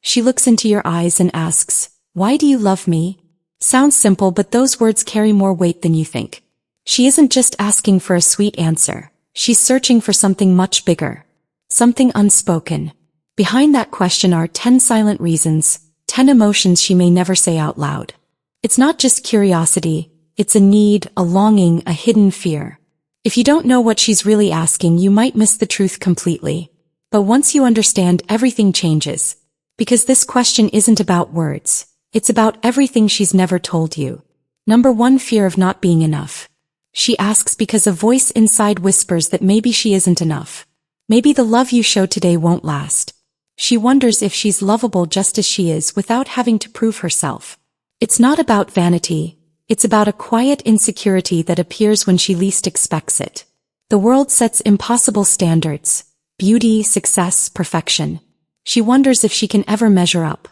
She looks into your eyes and asks, "Why do you love me?" Sounds simple, but those words carry more weight than you think. She isn't just asking for a sweet answer. She's searching for something much bigger. Something unspoken. Behind that question are 10 silent reasons, 10 emotions she may never say out loud. It's not just curiosity, it's a need, a longing, a hidden fear. If you don't know what she's really asking, you might miss the truth completely. But once you understand, everything changes. Because this question isn't about words. It's about everything she's never told you. Number 1, fear of not being enough. She asks because a voice inside whispers that maybe she isn't enough. Maybe the love you show today won't last. She wonders if she's lovable just as she is without having to prove herself. It's not about vanity. It's about a quiet insecurity that appears when she least expects it. The world sets impossible standards. Beauty, success, perfection. She wonders if she can ever measure up.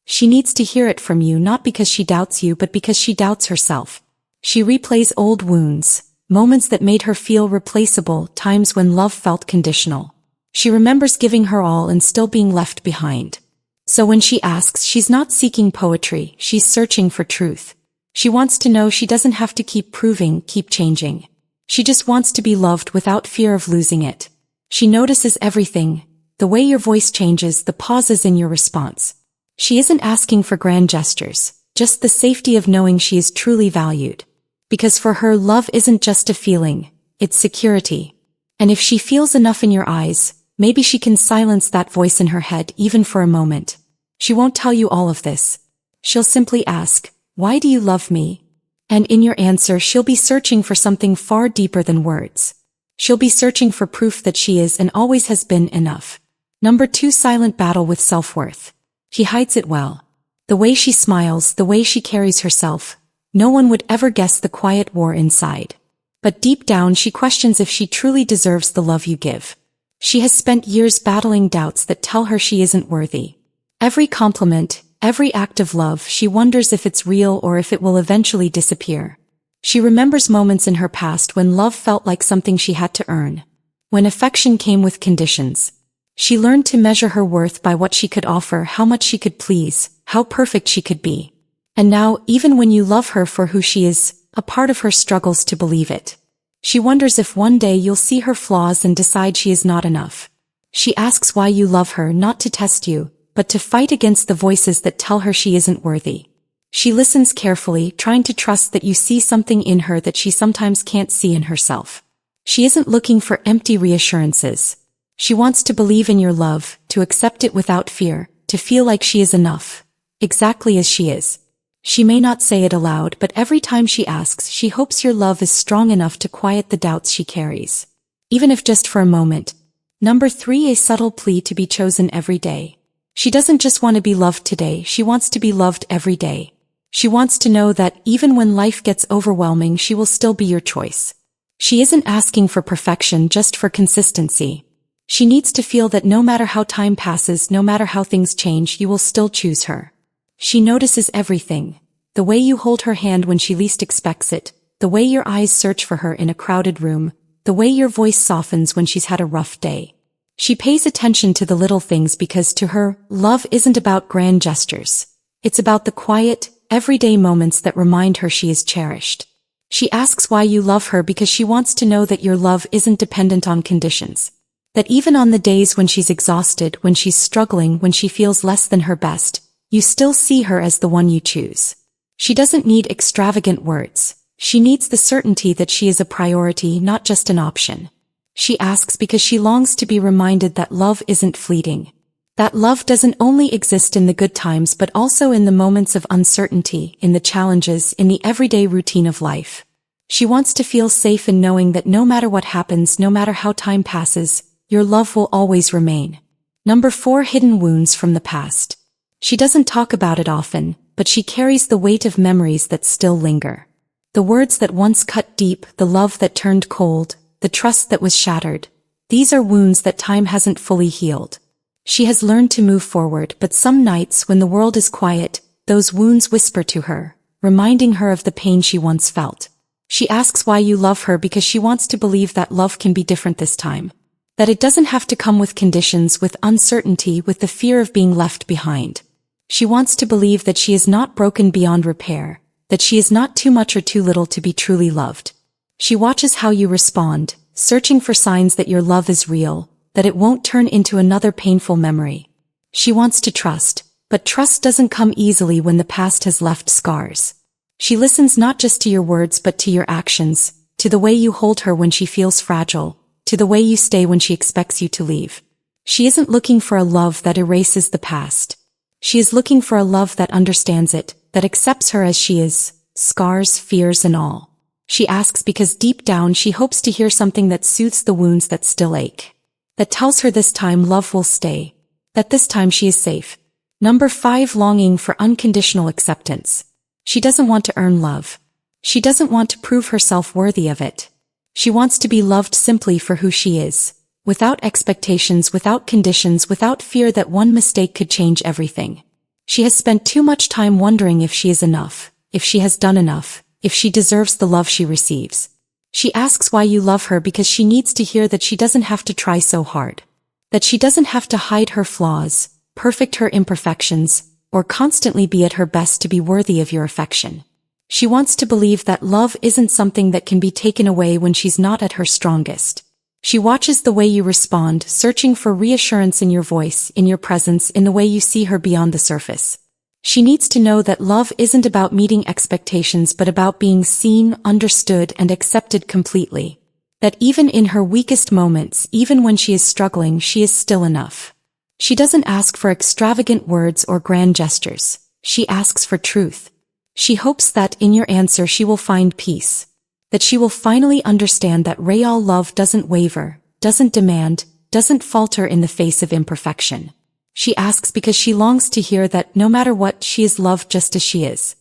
She needs to hear it from you, not because she doubts you, but because she doubts herself. She replays old wounds, moments that made her feel replaceable, times when love felt conditional. She remembers giving her all and still being left behind. So when she asks, she's not seeking poetry, she's searching for truth. She wants to know she doesn't have to keep proving, keep changing. She just wants to be loved without fear of losing it. She notices everything, the way your voice changes, the pauses in your response. She isn't asking for grand gestures, just the safety of knowing she is truly valued. Because for her, love isn't just a feeling, it's security. And if she feels enough in your eyes, maybe she can silence that voice in her head even for a moment. She won't tell you all of this. She'll simply ask, "Why do you love me?" And in your answer, she'll be searching for something far deeper than words. She'll be searching for proof that she is and always has been enough. Number 2, silent battle with self-worth. She hides it well. The way she smiles, the way she carries herself. No one would ever guess the quiet war inside. But deep down, she questions if she truly deserves the love you give. She has spent years battling doubts that tell her she isn't worthy. Every compliment, every act of love, she wonders if it's real or if it will eventually disappear. She remembers moments in her past when love felt like something she had to earn. When affection came with conditions. She learned to measure her worth by what she could offer, how much she could please, how perfect she could be. And now, even when you love her for who she is, a part of her struggles to believe it. She wonders if one day you'll see her flaws and decide she is not enough. She asks why you love her, not to test you, but to fight against the voices that tell her she isn't worthy. She listens carefully, trying to trust that you see something in her that she sometimes can't see in herself. She isn't looking for empty reassurances. She wants to believe in your love, to accept it without fear, to feel like she is enough, exactly as she is. She may not say it aloud, but every time she asks, she hopes your love is strong enough to quiet the doubts she carries. Even if just for a moment. Number 3, a subtle plea to be chosen every day. She doesn't just want to be loved today, she wants to be loved every day. She wants to know that even when life gets overwhelming, she will still be your choice. She isn't asking for perfection, just for consistency. She needs to feel that no matter how time passes, no matter how things change, you will still choose her. She notices everything. The way you hold her hand when she least expects it, the way your eyes search for her in a crowded room, the way your voice softens when she's had a rough day. She pays attention to the little things because to her, love isn't about grand gestures. It's about the quiet, everyday moments that remind her she is cherished. She asks why you love her because she wants to know that your love isn't dependent on conditions. That even on the days when she's exhausted, when she's struggling, when she feels less than her best, you still see her as the one you choose. She doesn't need extravagant words. She needs the certainty that she is a priority, not just an option. She asks because she longs to be reminded that love isn't fleeting. That love doesn't only exist in the good times but also in the moments of uncertainty, in the challenges, in the everyday routine of life. She wants to feel safe in knowing that no matter what happens, no matter how time passes, your love will always remain. Number 4, hidden wounds from the past. She doesn't talk about it often, but she carries the weight of memories that still linger. The words that once cut deep, the love that turned cold, the trust that was shattered. These are wounds that time hasn't fully healed. She has learned to move forward, but some nights when the world is quiet, those wounds whisper to her, reminding her of the pain she once felt. She asks why you love her because she wants to believe that love can be different this time. That it doesn't have to come with conditions, with uncertainty, with the fear of being left behind. She wants to believe that she is not broken beyond repair, that she is not too much or too little to be truly loved. She watches how you respond, searching for signs that your love is real, that it won't turn into another painful memory. She wants to trust, but trust doesn't come easily when the past has left scars. She listens not just to your words but to your actions, to the way you hold her when she feels fragile, to the way you stay when she expects you to leave. She isn't looking for a love that erases the past. She is looking for a love that understands it, that accepts her as she is, scars, fears, and all. She asks because deep down she hopes to hear something that soothes the wounds that still ache. That tells her this time love will stay. That this time she is safe. Number 5. Longing for unconditional acceptance. She doesn't want to earn love. She doesn't want to prove herself worthy of it. She wants to be loved simply for who she is, without expectations, without conditions, without fear that one mistake could change everything. She has spent too much time wondering if she is enough, if she has done enough, if she deserves the love she receives. She asks why you love her because she needs to hear that she doesn't have to try so hard. That she doesn't have to hide her flaws, perfect her imperfections, or constantly be at her best to be worthy of your affection. She wants to believe that love isn't something that can be taken away when she's not at her strongest. She watches the way you respond, searching for reassurance in your voice, in your presence, in the way you see her beyond the surface. She needs to know that love isn't about meeting expectations but about being seen, understood, and accepted completely. That even in her weakest moments, even when she is struggling, she is still enough. She doesn't ask for extravagant words or grand gestures. She asks for truth. She hopes that in your answer she will find peace. That she will finally understand that real love doesn't waver, doesn't demand, doesn't falter in the face of imperfection. She asks because she longs to hear that no matter what, she is loved just as she is.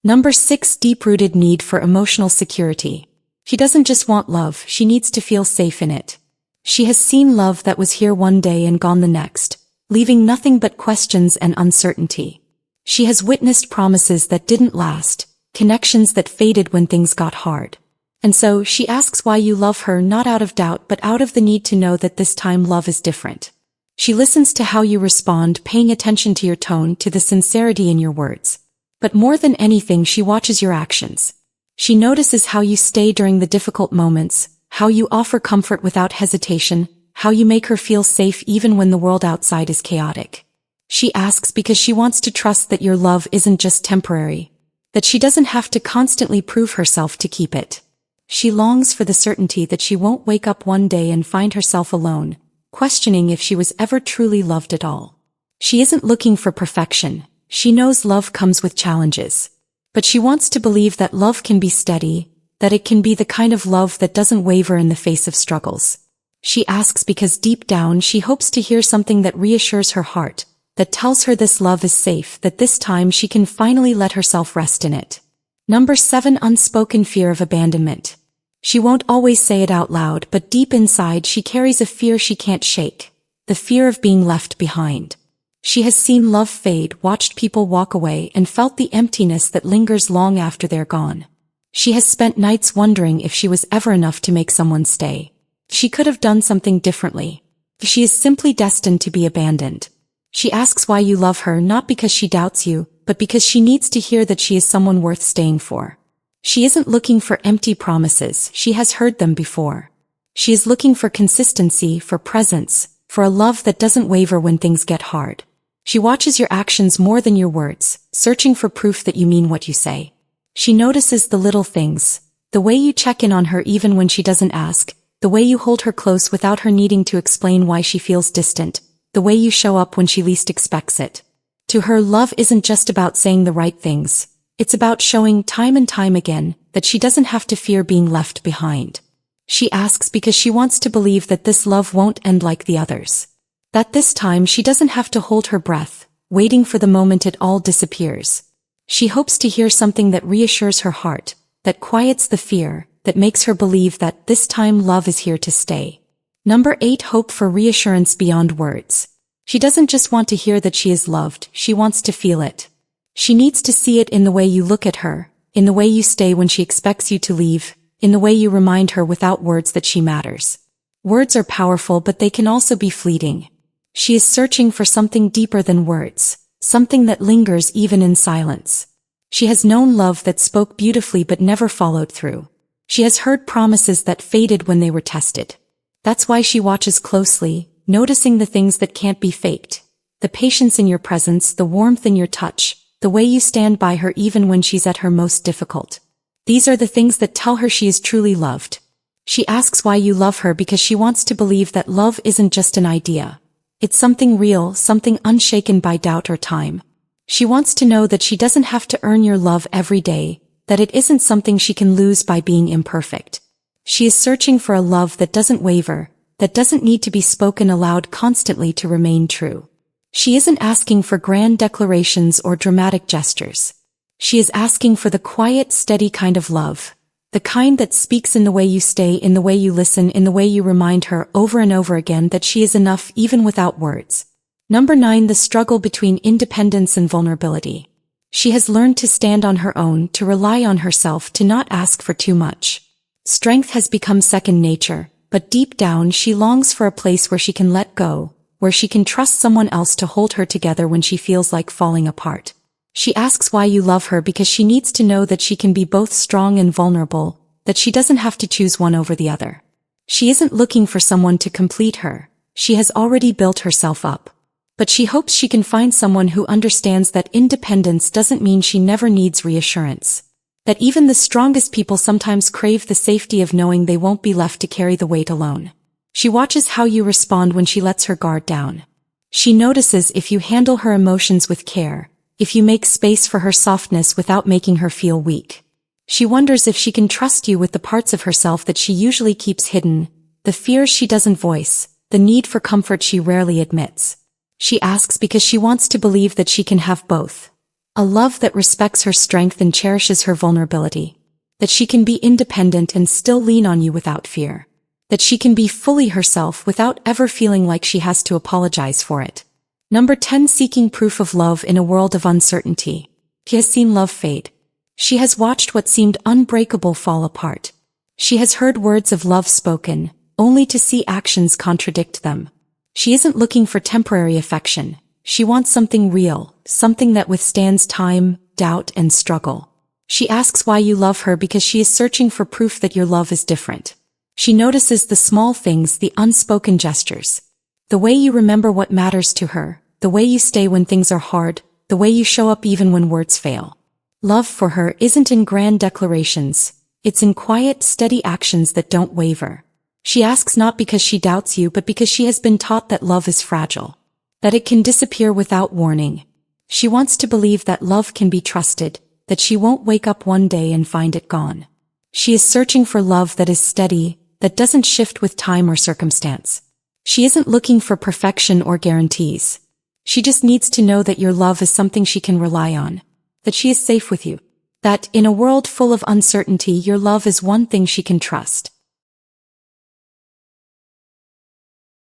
Number 6. Deep-rooted need for emotional security. She doesn't just want love, she needs to feel safe in it. She has seen love that was here one day and gone the next, leaving nothing but questions and uncertainty. She has witnessed promises that didn't last, connections that faded when things got hard. And so, she asks why you love her, not out of doubt but out of the need to know that this time love is different. She listens to how you respond, paying attention to your tone, to the sincerity in your words. But more than anything, she watches your actions. She notices how you stay during the difficult moments, how you offer comfort without hesitation, how you make her feel safe even when the world outside is chaotic. She asks because she wants to trust that your love isn't just temporary, that she doesn't have to constantly prove herself to keep it. She longs for the certainty that she won't wake up one day and find herself alone, questioning if she was ever truly loved at all. She isn't looking for perfection. She knows love comes with challenges. But she wants to believe that love can be steady, that it can be the kind of love that doesn't waver in the face of struggles. She asks because deep down she hopes to hear something that reassures her heart, that tells her this love is safe, that this time she can finally let herself rest in it. Number 7. Unspoken fear of abandonment. She won't always say it out loud, but deep inside she carries a fear she can't shake, the fear of being left behind. She has seen love fade, watched people walk away, and felt the emptiness that lingers long after they're gone. She has spent nights wondering if she was ever enough to make someone stay. She could have done something differently. She is simply destined to be abandoned. She asks why you love her, not because she doubts you, but because she needs to hear that she is someone worth staying for. She isn't looking for empty promises, she has heard them before. She is looking for consistency, for presence, for a love that doesn't waver when things get hard. She watches your actions more than your words, searching for proof that you mean what you say. She notices the little things, the way you check in on her even when she doesn't ask, the way you hold her close without her needing to explain why she feels distant, the way you show up when she least expects it. To her, love isn't just about saying the right things. It's about showing time and time again that she doesn't have to fear being left behind. She asks because she wants to believe that this love won't end like the others. That this time she doesn't have to hold her breath, waiting for the moment it all disappears. She hopes to hear something that reassures her heart, that quiets the fear, that makes her believe that this time love is here to stay. Number 8. Hope for reassurance beyond words. She doesn't just want to hear that she is loved, she wants to feel it. She needs to see it in the way you look at her, in the way you stay when she expects you to leave, in the way you remind her without words that she matters. Words are powerful, but they can also be fleeting. She is searching for something deeper than words, something that lingers even in silence. She has known love that spoke beautifully but never followed through. She has heard promises that faded when they were tested. That's why she watches closely, noticing the things that can't be faked. The patience in your presence, the warmth in your touch, the way you stand by her even when she's at her most difficult. These are the things that tell her she is truly loved. She asks why you love her because she wants to believe that love isn't just an idea. It's something real, something unshaken by doubt or time. She wants to know that she doesn't have to earn your love every day, that it isn't something she can lose by being imperfect. She is searching for a love that doesn't waver, that doesn't need to be spoken aloud constantly to remain true. She isn't asking for grand declarations or dramatic gestures. She is asking for the quiet, steady kind of love. The kind that speaks in the way you stay, in the way you listen, in the way you remind her over and over again that she is enough even without words. Number 9. The struggle between independence and vulnerability. She has learned to stand on her own, to rely on herself, to not ask for too much. Strength has become second nature, but deep down she longs for a place where she can let go, where she can trust someone else to hold her together when she feels like falling apart. She asks why you love her because she needs to know that she can be both strong and vulnerable, that she doesn't have to choose one over the other. She isn't looking for someone to complete her. She has already built herself up. But she hopes she can find someone who understands that independence doesn't mean she never needs reassurance. That even the strongest people sometimes crave the safety of knowing they won't be left to carry the weight alone. She watches how you respond when she lets her guard down. She notices if you handle her emotions with care, if you make space for her softness without making her feel weak. She wonders if she can trust you with the parts of herself that she usually keeps hidden, the fears she doesn't voice, the need for comfort she rarely admits. She asks because she wants to believe that she can have both. A love that respects her strength and cherishes her vulnerability. That she can be independent and still lean on you without fear. That she can be fully herself without ever feeling like she has to apologize for it. Number 10. Seeking proof of love in a world of uncertainty. She has seen love fade. She has watched what seemed unbreakable fall apart. She has heard words of love spoken, only to see actions contradict them. She isn't looking for temporary affection. She wants something real, something that withstands time, doubt, and struggle. She asks why you love her because she is searching for proof that your love is different. She notices the small things, the unspoken gestures. The way you remember what matters to her, the way you stay when things are hard, the way you show up even when words fail. Love for her isn't in grand declarations, it's in quiet, steady actions that don't waver. She asks not because she doubts you but because she has been taught that love is fragile. That it can disappear without warning. She wants to believe that love can be trusted, that she won't wake up one day and find it gone. She is searching for love that is steady, that doesn't shift with time or circumstance. She isn't looking for perfection or guarantees. She just needs to know that your love is something she can rely on. That she is safe with you. That, in a world full of uncertainty, your love is one thing she can trust.